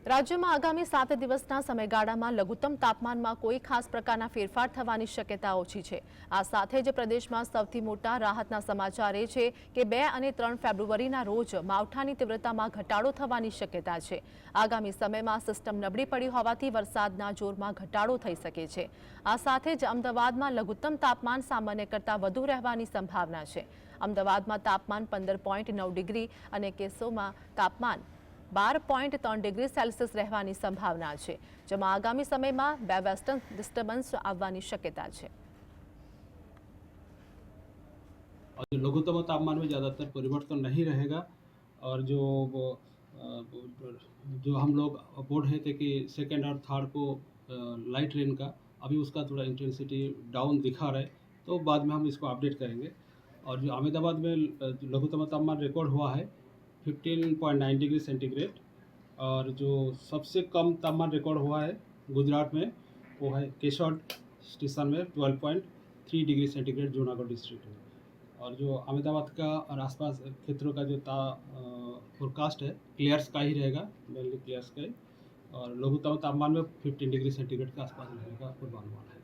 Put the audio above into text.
રાજ્યમાં આગામી 7 દિવસના સમયગાળામાં લઘુત્તમ તાપમાનમાં કોઈ ખાસ પ્રકારના ફેરફાર થવાની શક્યતા ઓછી છે। આ સાથે જ પ્રદેશમાં સૌથી મોટા રાહતના સમાચાર એ છે કે 2 અને 3 ફેબ્રુઆરીના રોજ માવઠાની તીવ્રતામાં ઘટાડો થવાની શક્યતા છે। આગામી સમયમાં સિસ્ટમ નબળી પડી હોવાથી વરસાદના જોરમાં ઘટાડો થઈ શકે છે। આ સાથે જ અમદાવાદમાં લઘુત્તમ તાપમાન સામાન્ય કરતાં વધુ રહેવાની સંભાવના છે। અમદાવાદમાં તાપમાન 15.9 ડિગ્રી અને કેશોદમાં તાપમાન 12.3 ડિગ્રી સેલ્સિયસ રહેવાની સંભાવના છે, જેમાં આગામી સમયમાં 2 વેસ્ટર્ન ડિસ્ટર્બન્સ આવવાની શક્યતા છે। और लघुत्तम तापमान में ज़्यादातर परिवर्तन नहीं रहेगा और जो हम लोग बोल रहे थे कि सेकेंड और थर्ड को लाइट रेन का अभी उसका थोड़ा इंटेंसिटी डाउन दिखा रहा है, तो बाद में हम इसको अपडेट करेंगे। और जो अहमदाबाद में लघुत्तम तापमान रिकॉर्ड हुआ है 15.9 डिग्री सेंटीग्रेड और जो सबसे कम तापमान रिकॉर्ड हुआ है गुजरात में वो है केशोद स्टेशन में 12.3 डिग्री सेंटीग्रेड जूनागढ़ डिस्ट्रिक्ट में। और जो अहमदाबाद का और आसपास क्षेत्रों का जो फोरकास्ट है क्लियर स्काई ही रहेगा, मेनली क्लियर स्काई, और लघुत्तम तापमान में 15 डिग्री सेंटीग्रेड के आसपास रहेगा पूर्वानुमान है।